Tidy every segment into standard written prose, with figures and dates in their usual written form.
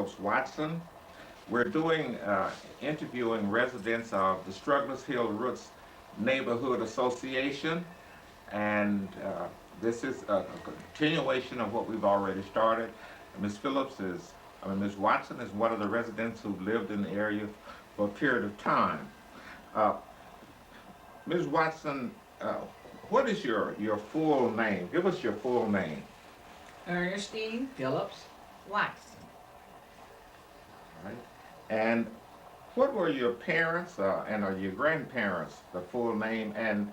Phillips Watson. We're doing interviewing residents of the Strugglers Hill Roots Neighborhood Association, and this is a continuation of what we've already started. Ms. Watson is one of the residents who lived in the area for a period of time. Uh, Ms. Watson, uh, what is your full name? Give us your full name. Ernestine Phillips Watson. Right? And what were your parents and your grandparents, the full name, and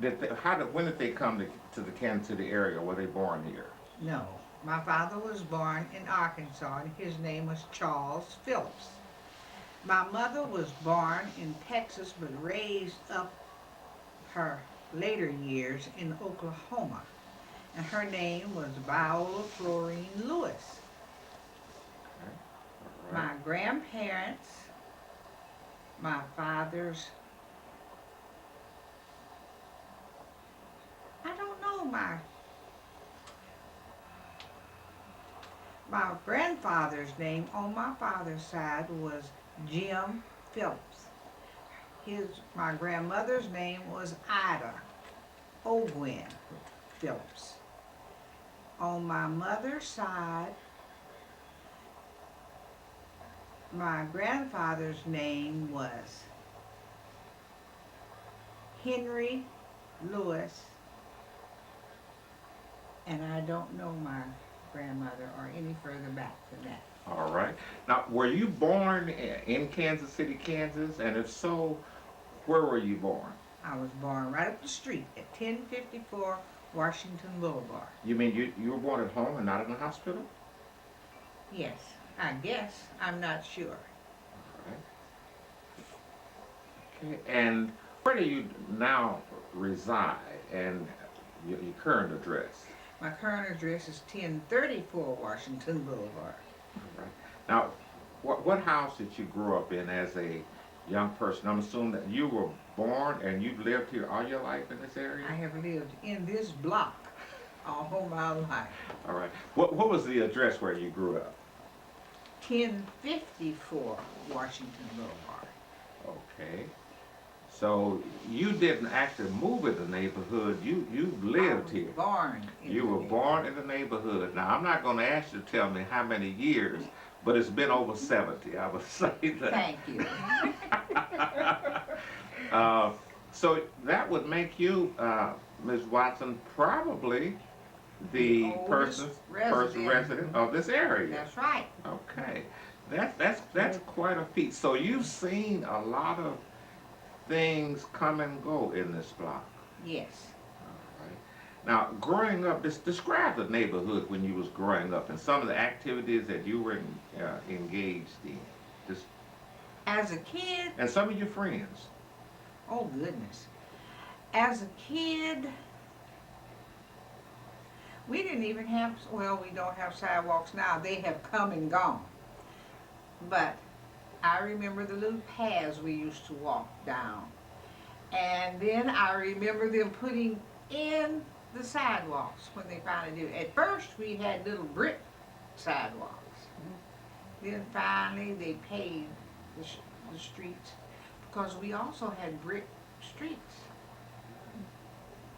when did they come to the Kansas City area? Were they born here? No, my father was born in Arkansas and his name was Charles Phillips. My mother was born in Texas but raised up her later years in Oklahoma, and her name was Viola Florine Lewis. Okay. All right. My grandparents, my father's, I don't know, my grandfather's name on my father's side was Jim Phillips. My grandmother's name was Ida Ogwen Phillips. On my mother's side, my grandfather's name was Henry Lewis, and I don't know my grandmother or any further back than that. All right. Now, were you born in Kansas City, Kansas? And if so, where were you born? I was born right up the street at 1054 Washington Boulevard. You mean you were born at home and not in a hospital? Yes, I guess. I'm not sure. All right. Okay. And where do you now reside and your current address? My current address is 1034 Washington Boulevard. All right. Now, what house did you grow up in as a young person? I'm assuming that you were born and you've lived here all your life in this area? I have lived in this block all my life. All right. What was the address where you grew up? 1054 Washington Boulevard. Okay. So you didn't actually move in the neighborhood. You lived here. Born. You were born in the neighborhood. Now I'm not going to ask you to tell me how many years, but it's been over 70. I would say that. Thank you. So that would make you, Ms. Watson, probably the person resident of this area. That's right. Okay, that's quite a feat. So you've seen a lot of things come and go in this block. Yes. All right. Now, growing up, describe the neighborhood when you was growing up and some of the activities that you were engaged in. Just, As a kid, and some of your friends. oh goodness. As a kid, we didn't even have, well, we don't have sidewalks now. They have come and gone. But I remember the little paths we used to walk down. And then I remember them putting in the sidewalks when they finally did. At first we had little brick sidewalks. Then finally they paved the streets because we also had brick streets.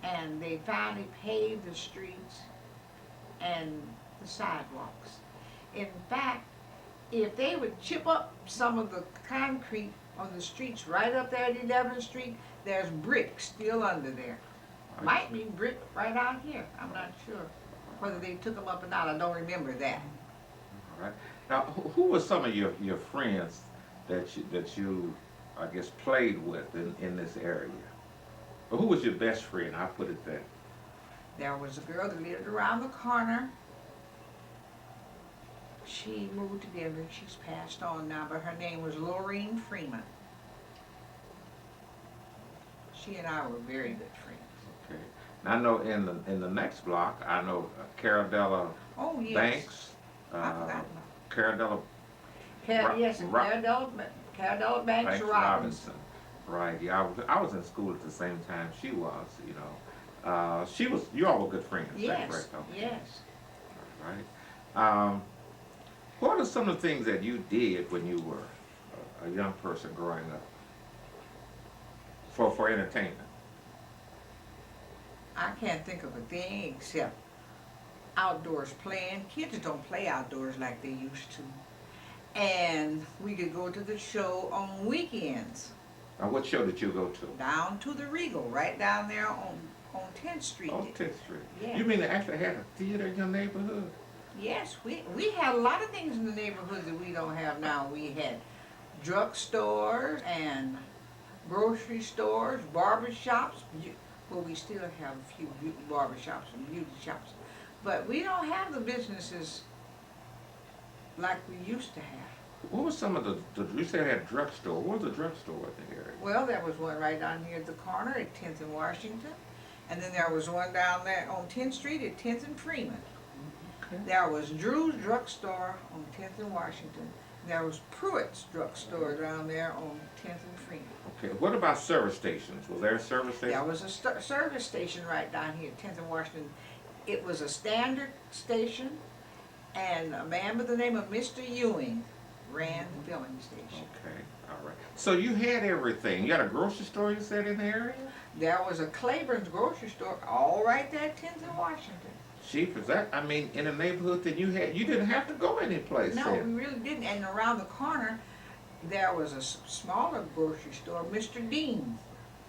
And they finally paved the streets and the sidewalks. In fact, if they would chip up some of the concrete on the streets right up there at 11th Street, there's brick still under there. Might be brick right out here. I'm not sure whether they took them up or not. I don't remember that. All right. Now, who were some of your friends that you I guess played with in this area? Or who was your best friend? I'll put it there. There was a girl that lived around the corner. She moved to Denver. She's passed on now, but her name was Lorene Freeman. She and I were very good friends. Okay. Now, I know in the next block, I know Caradella Oh yes. Banks. I forgot. Caradella Yes, and Caradella Banks Robinson. Right. Yeah, I was in school at the same time she was. You know, you all were good friends. Is that Yes. correct? Okay. Yes. All right. What are some of the things that you did when you were a young person growing up for entertainment? I can't think of a thing except outdoors playing. Kids don't play outdoors like they used to. And we could go to the show on weekends, What show did you go to? down to the Regal, right down there on 10th Street. Oh, 10th Street. Yes. You mean they actually had a theater in your neighborhood? Yes, we had a lot of things in the neighborhood that we don't have now. We had drugstores and grocery stores, barber shops. Well, we still have a few barber shops and beauty shops, but we don't have the businesses like we used to have. What was some of you said had drugstore. What was the drugstore in the area? Well, there was one right down here at the corner at 10th and Washington, and then there was one down there on 10th Street at 10th and Freeman. Okay. There was Drew's Drugstore on 10th and Washington. There was Pruitt's Drugstore down there on 10th and Freeman. Okay. What about service stations? Was there a service station? There was a service station right down here, 10th and Washington. It was a standard station, and a man by the name of Mr. Ewing ran the filling station. Okay. All right. So you had everything. You had a grocery store, you said, in the area? There was a Claiborne's grocery store all right there at 10th and Washington. Chief, is that, I mean, in a neighborhood that you didn't have to go anyplace No, then. we really didn't. And around the corner, there was a smaller grocery store, Mr. Dean.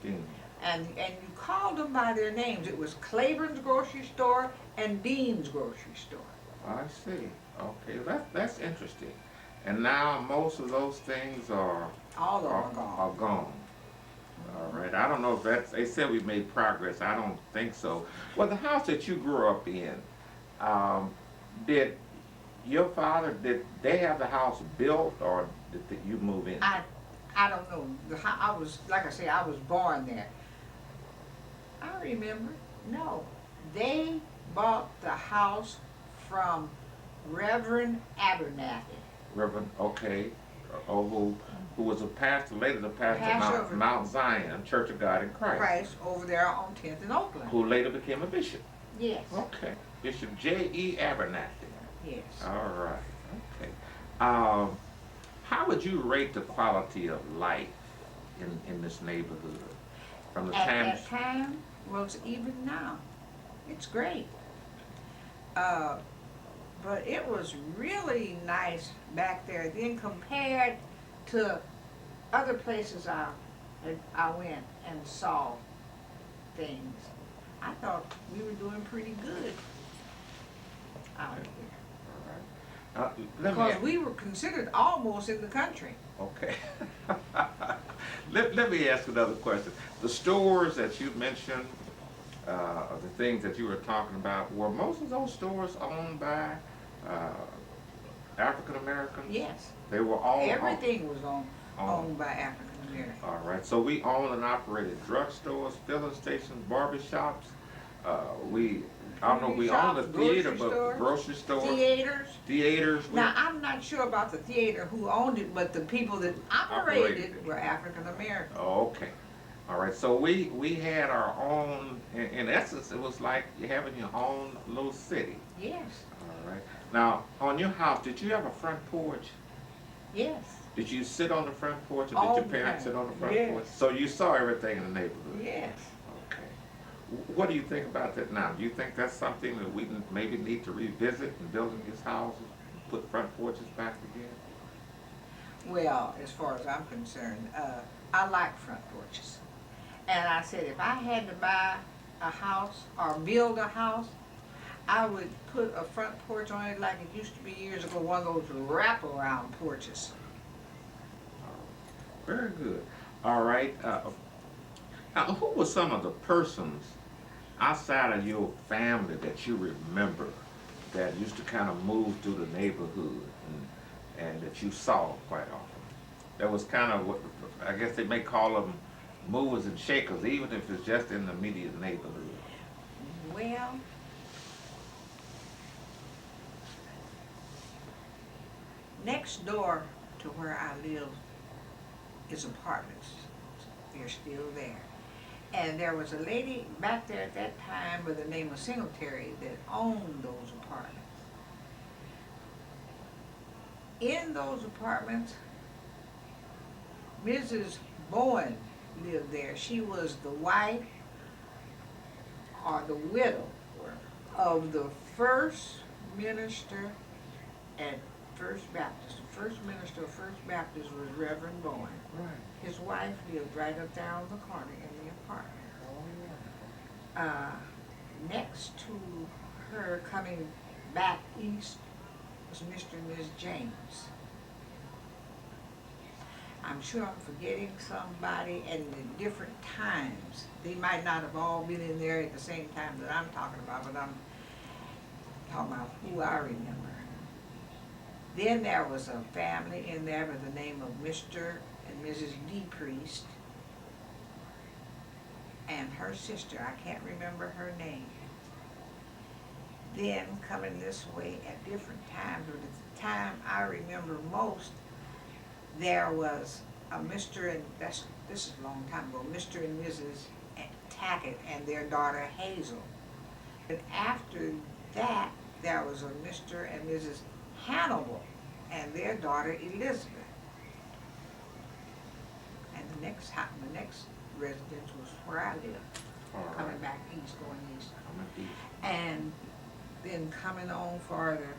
Mm. And you called them by their names. It was Claiborne's grocery store and Dean's grocery store. I see. Okay, that's interesting. And now most of those things are All of them are gone. are gone. All right. I don't know if they said we made progress. I don't think so. Well, the house that you grew up in, did your father, did they have the house built or did you move in? I don't know. I was, like I say, I was born there. I remember. No, they bought the house from Reverend Abernathy. Reverend, okay, who was a pastor, later the pastor Pastor of over- Mount Zion, Church of God in Christ, Christ over there on 10th and Oakland. who later became a bishop. Yes. Okay, Bishop J.E. Abernathy. Yes. All right, okay. How would you rate the quality of life in this neighborhood from the At time? that time, well, it's even now. It's great. But it was really nice back there then compared to other places I went and saw things. I thought we were doing pretty good out here. All right. Let me Because we were considered almost in the country. Okay. Let me ask another question. The stores that you mentioned, the things that you were talking about, were most of those stores owned by African Americans? Yes. They were all Everything was owned by African Americans. All right. So we owned and operated drugstores, filling stations, barber shops. I don't know, we owned the Shops, theater, grocery but stores, grocery stores, Theaters. theaters. Now, I'm not sure about the theater, who owned it, but the people that operated Operated it it. were African American. Oh, okay. All right. So we had our own. In essence, it was like you having your own little city. Yes, All right. Now, on your house, did you have a front porch? yes, Did you sit on the front porch, or All did your the parents time. sit on the front Yes. porch? So you saw everything in the neighborhood. yes. Okay. What do you think about that now? Do you think that's something that we maybe need to revisit in building these houses, put front porches back again? Well, as far as I'm concerned, I like front porches. And I said, if I had to buy a house or build a house, I would put a front porch on it like it used to be years ago, one of those wraparound porches. Very good. All right. Now, who were some of the persons outside of your family that you remember that used to kind of move through the neighborhood and that you saw quite often? That was kind of what I guess they may call them movers and shakers, even if it's just in the immediate neighborhood. Well, next door to where I live is apartments. They're still there. And there was a lady back there at that time by the name of Singletary that owned those apartments. in those apartments, Mrs. Bowen lived there. She was the wife or the widow of the first minister at First Baptist. The first minister of First Baptist was Reverend Bowen. Right. His wife lived right up there on the corner in the apartment. Next to her coming back east was Mr. and Ms. James. I'm sure I'm forgetting somebody and the different times. They might not have all been in there at the same time that I'm talking about, but I'm talking about who I remember. Then there was a family in there by the name of Mr. and Mrs. D. Priest and her sister. I can't remember her name. Then coming this way at different times, but at the time I remember most, there was a Mr. and this is a long time ago, Mr. and Mrs. Tackett and their daughter Hazel. But after that, there was a Mr. and Mrs. Hannibal and their daughter Elizabeth. And the next residence was where I lived, All coming right. back east, going east. Coming east. And then coming on farther,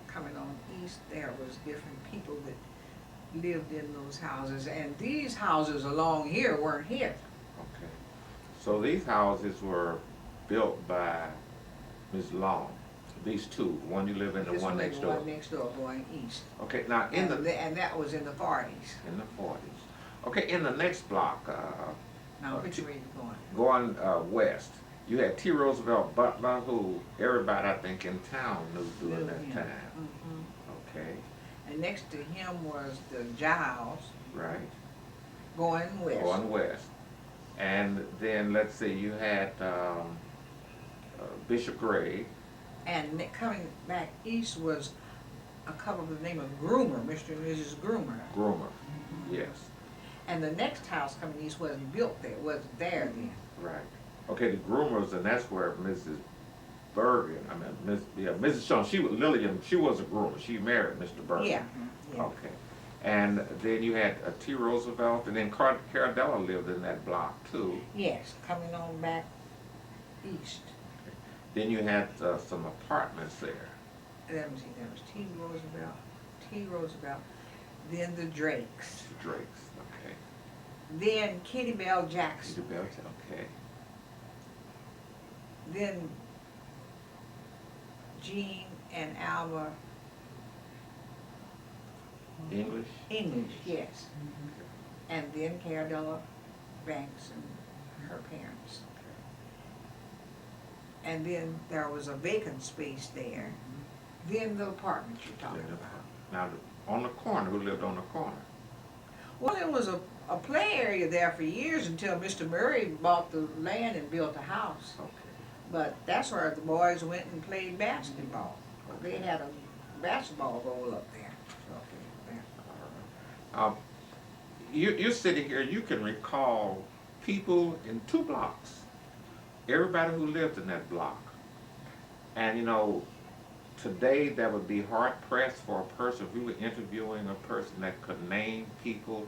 coming on east, there was different people that lived in those houses. And these houses along here weren't here. Okay. So these houses were built by Ms. Long. These two, one you live in, the This one was next the door. one next door going east. Okay, now in And that was in the 40s. in the 40s. Okay, in the next block, Now, which way you going? going west, you had T. Roosevelt Butler, who everybody I think in town knew during that Yeah. time. Mhm. Okay, And next to him was the Giles right. going west. Going west, and then let's see, you had Bishop Gray. And coming back east was a couple of the name of Groomer, Mr. and Mrs. Groomer. Groomer, yes, And the next house coming east wasn't built there, wasn't there then. right. Okay, the Groomers, and that's where Mrs. Bergen, Mrs. Sean, Lillian, she was a groomer, she married Mr. Bergen. Yeah, yeah. Okay, and then you had T. Roosevelt, and then Cardella lived in that block too. Yes, coming on back east. Then you had some apartments there. Let me see, there was T. Roosevelt, then the Drakes, Drake's, okay. then Kitty Bell Jackson, Isabel, okay. then Jean and Alma English? English, yes. And then Cardella Banks and her parents. And then there was a vacant space there. Then the apartment you're talking about. Now, on the corner, who lived on the corner? Well, it was a play area there for years until Mr. Murray bought the land and built a house. Okay. But that's where the boys went and played basketball. They had a basketball goal up there. You're sitting here, you can recall people in 2 blocks, everybody who lived in that block. And you know, today that would be hard pressed for a person, if we were interviewing a person that could name people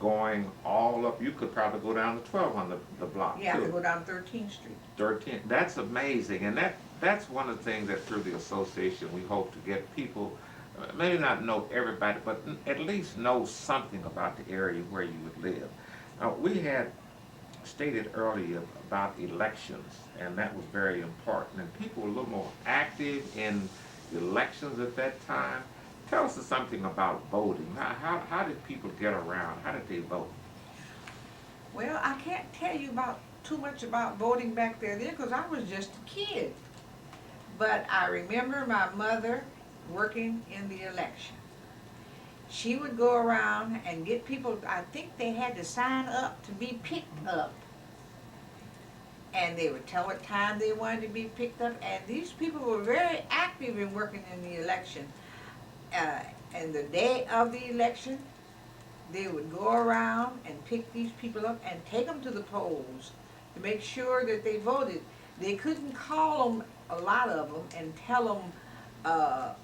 going all up, you could probably go down to 12 on the block Yeah, I too. could go down 13th Street. 13, that's amazing, and that's one of the things that through the association we hope to get people, maybe not know everybody, but at least know something about the area where you would live. Now, we had stated earlier about elections, and that was very important, and people were a little more active in elections at that time. Tell us something about voting. How did people get around? How did they vote? Well, I can't tell you too much about voting back there then because I was just a kid. But I remember my mother working in the election. She would go around and get people, I think they had to sign up to be picked up. And they would tell what time they wanted to be picked up. And these people were very active in working in the election. And the day of the election, they would go around and pick these people up and take them to the polls to make sure that they voted. They couldn't call them, a lot of them, and tell them,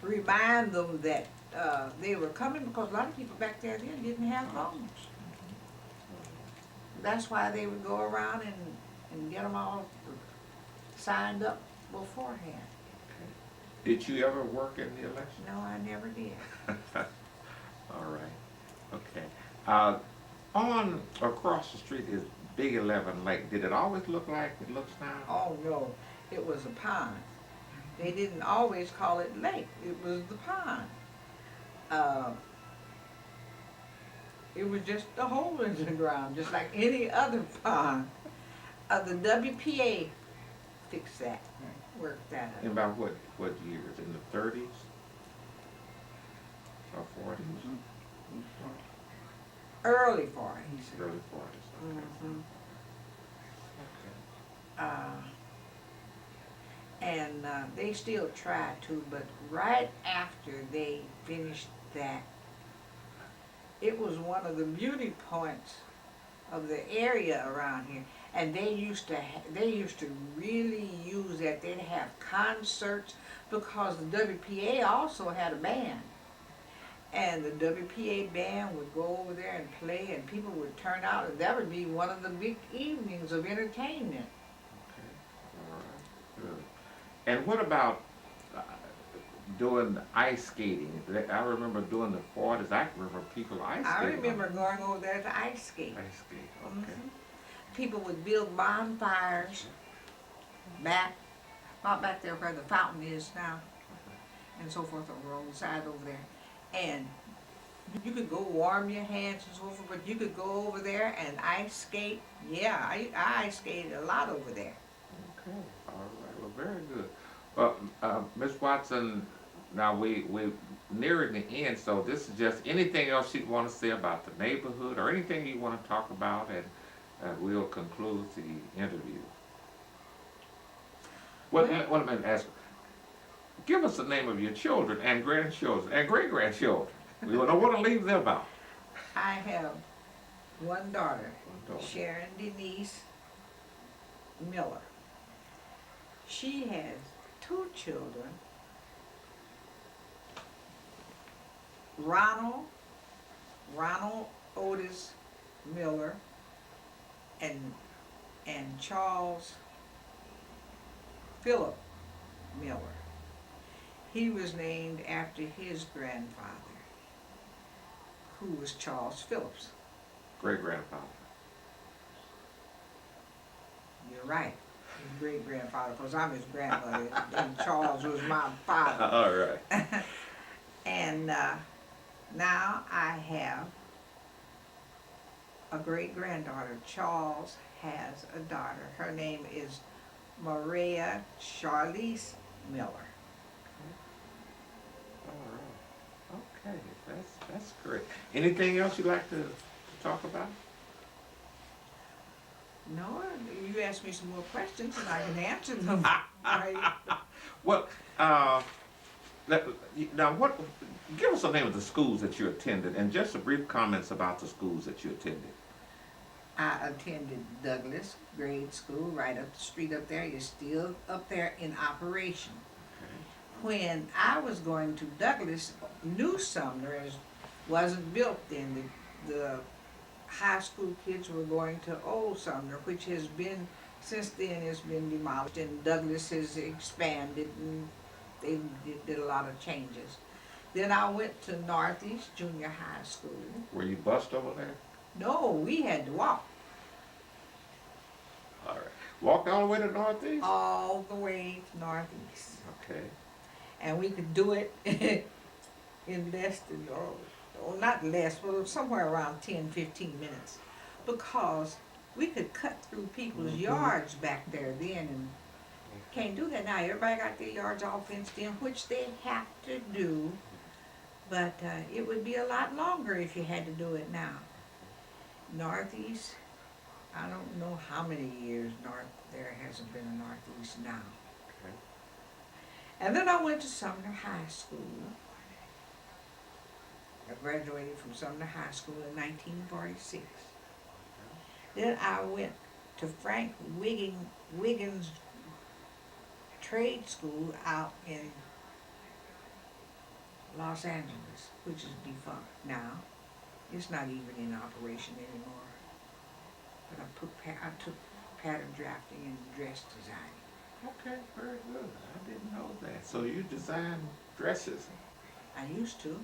remind them that they were coming, because a lot of people back there then didn't have phones. That's why they would go around and get them all signed up beforehand. Did you ever work in the election? No, I never did. All right, okay. On, across the street is Big 11 Lake. Did it always look like it looks now? Oh, no, it was a pond. They didn't always call it lake, it was the pond. It was just a hole in the ground, just like any other pond. The WPA fixed that, worked that In out. about what years? In the 30s? Or 40s? Early 40s. Early 40s, okay. Mhm. Okay. And they still try to, but right after they finished that, it was one of the beauty points of the area around here. And they used to really use that. They'd have concerts, because the WPA also had a band. And the WPA band would go over there and play, and people would turn out, and that would be one of the big evenings of entertainment. Okay, all right, good. And what about doing ice skating? I remember doing the 40s. I remember people ice skating. I remember going over there to ice skate. Ice skate, okay. Mhm. People would build bonfires about back there where the fountain is now, and so forth, over on the side over there. And you could go warm your hands and so forth, but you could go over there and ice skate. Yeah, I ice skated a lot over there. Okay, all right, well, very good. Well, Ms. Watson, now we're nearing the end, so this is just anything else you want to say about the neighborhood, or anything you want to talk about, and we'll conclude the interview. Well, let me ask, give us the name of your children and grandchildren and great-grandchildren. We don't want to leave them out. I have one daughter, One daughter. Sharon Denise Miller. She has two children, Ronald Otis Miller, and Charles Philip Miller. He was named after his grandfather, who was Charles Phillips. Great-grandfather. You're right, his great-grandfather, because I'm his grandmother, and Charles was my father. All right. And now I have a great-granddaughter. Charles has a daughter. Her name is Maria Charlize Miller. All right. Okay, that's great. Anything else you'd like to talk about? No, you asked me some more questions and I can answer them. Right. Well, now what? Give us the name of the schools that you attended, and just a brief comments about the schools that you attended. I attended Douglas Grade School right up the street up there. It's still up there in operation. When I was going to Douglas, New Sumner wasn't built then. The high school kids were going to Old Sumner, which has been, since then, it's been demolished, and Douglas has expanded, and they did a lot of changes. Then I went to Northeast Junior High School. Were you bused over there? No, we had to walk All right. Walked all the way to Northeast? all the way to Northeast. Okay. And we could do it in less than, or not less, but somewhere around 10, 15 minutes. Because we could cut through people's yards back there then, and can't do that now. Everybody got their yards all fenced in, which they have to do. But it would be a lot longer if you had to do it now. Northeast, I don't know how many years there hasn't been a Northeast now. Okay. And then I went to Sumner High School. I graduated from Sumner High School in 1946. Then I went to Frank Wiggins Trade School out in Los Angeles, which is defunct now. It's not even in operation anymore. But I took pattern drafting and dress designing. Okay, very good. I didn't know that. So you design dresses. I used to.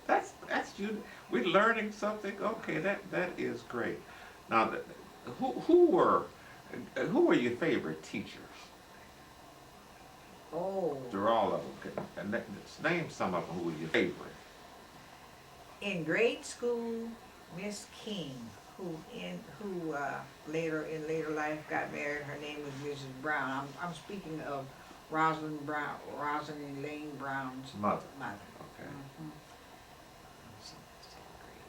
That's you. We're learning something. Okay, that is great. Now, who were your favorite teachers? Oh, Through all of them, and let's name some of them who were your favorite. in grade school, Miss King, who later life got married. Her name was Mrs. Brown. I'm speaking of Rosalind Lane Brown's Mother. mother. Okay. Mhm. Second grade.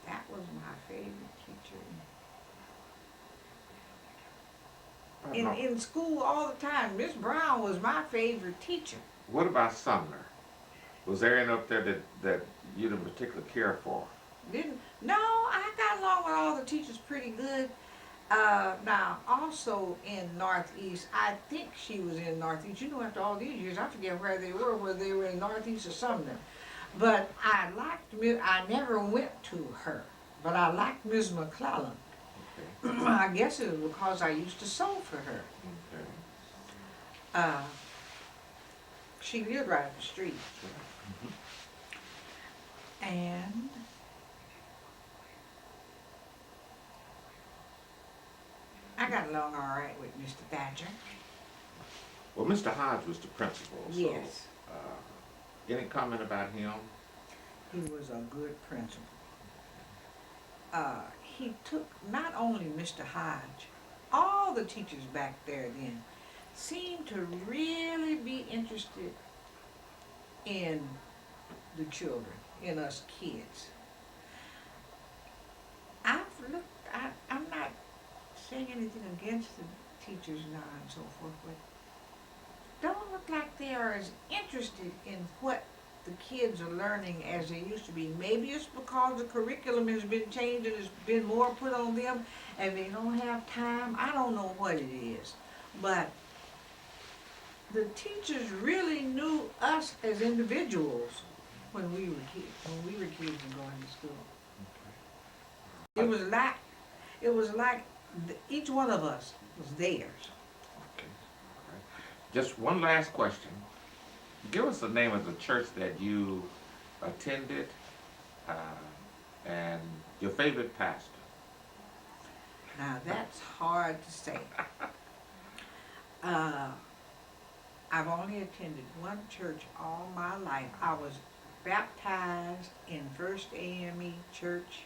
That was my favorite teacher. No. In school all the time, Miss Brown was my favorite teacher. What about Sumner? Was there any up there that you didn't particularly care for? No, I got along with all the teachers pretty good. Now, also in Northeast, I think she was in Northeast. You know, after all these years, I forget whether they were in Northeast or Sumner. But I never went to her, but I liked Miss McClellan. Okay. I guess it was because I used to sew for her. Okay. She lived right up the street. Mhm. And I got along all right with Mr. Thatcher. Well, Mr. Hodge was the principal. So, Yes, any comment about him? he was a good principal. He took not only Mr. Hodge, all the teachers back there then seemed to really be interested in the children, in us kids. I'm not saying anything against the teachers now and so forth, but don't look like they are as interested in what the kids are learning as they used to be. Maybe it's because the curriculum has been changed and it's been more put on them and they don't have time. I don't know what it is. But the teachers really knew us as individuals when we were kids and going to school. It was like each one of us was theirs. Okay. All right. Just one last question. Give us the name of the church that you attended, and your favorite pastor. Now that's hard to say. I've only attended one church all my life. I was baptized in First AME Church.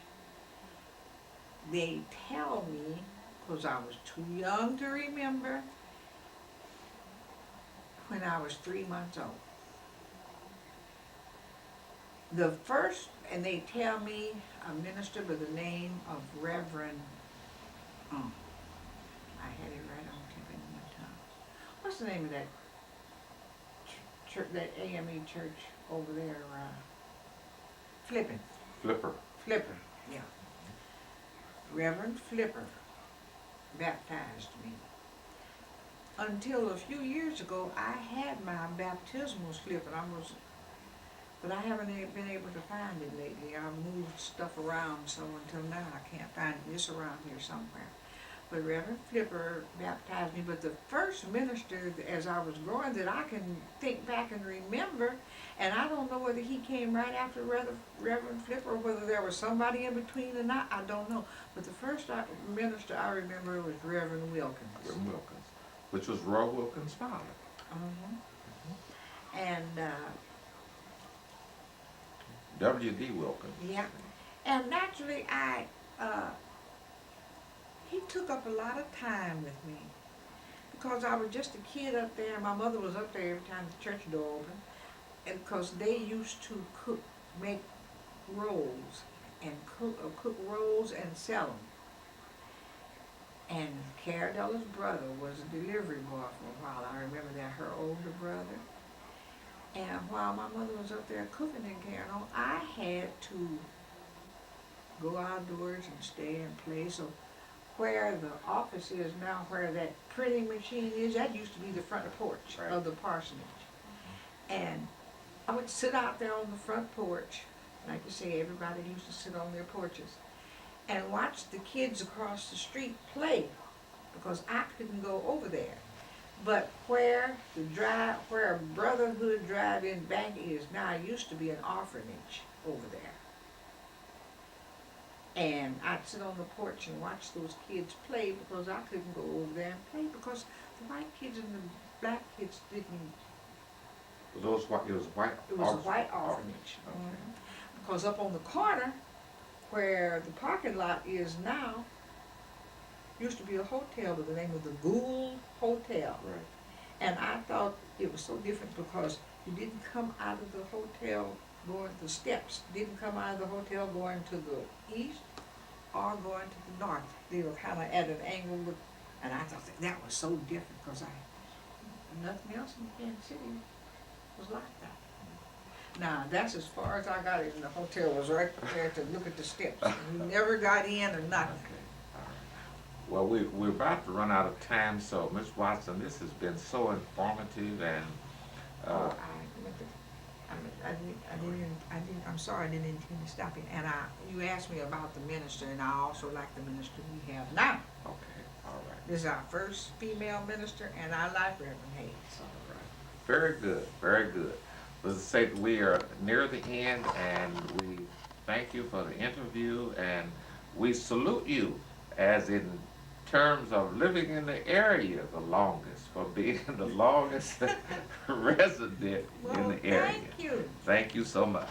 They tell me, because I was too young to remember, when I was 3 months old. The first, and they tell me, a minister by the name of Reverend, I had it right on tip of my tongue. What's the name of that church, that AME church over there, Flipper, yeah. Reverend Flipper baptized me. Until a few years ago, I had my baptismal slip, but I haven't been able to find it lately. I've moved stuff around, so until now I can't find it. It's around here somewhere. But Reverend Flipper baptized me. But the first minister, as I was growing, that I can think back and remember, and I don't know whether he came right after Reverend Flipper or whether there was somebody in between or not, I don't know. But the first minister I remember was Reverend Wilkins. Reverend Wilkins, which was Roy Wilkins' father. And W.D. Wilkins. yeah, and naturally he took up a lot of time with me because I was just a kid up there. My mother was up there every time the church door opened, and because they used to make rolls and cook rolls and sell them. And Caradella's brother was a delivery boy for a while. I remember that, her older brother. And while my mother was up there cooking and carrying on, I had to go outdoors and stay and play. So where the office is now, where that printing machine is, that used to be the front porch Right. of the parsonage. And I would sit out there on the front porch, like you say, everybody used to sit on their porches, and watch the kids across the street play, because I couldn't go over there. But where where Brotherhood Drive-In Bank is now, used to be an orphanage over there. And I'd sit on the porch and watch those kids play, because I couldn't go over there and play, because the white kids and the black kids didn't. It was white. It was a white orphanage. Okay. Mhm. Because up on the corner, where the parking lot is now, used to be a hotel by the name of the Gould Hotel. Right. And I thought it was so different, because you didn't come out of the hotel going to the steps, didn't come out of the hotel going to the east or going to the north. They were kind of at an angle, and I thought that was so different, because nothing else in Kansas City was like that. Now, that's as far as I got in the hotel, was right there to look at the steps. We never got in or nothing. Okay. All right. Well, we're about to run out of time, so Ms. Watson, this has been so informative, and Oh, I'm sorry, I didn't intend to stop you. And you asked me about the minister, and I also like the minister we have now. okay, all right, This is our first female minister, and I like Reverend Hayes. all right. Very good, very good. Let's say that we are near the end, and we thank you for the interview, and we salute you as in terms of living in the area the longest, for being the longest resident in Well, the area. thank you. Thank you so much.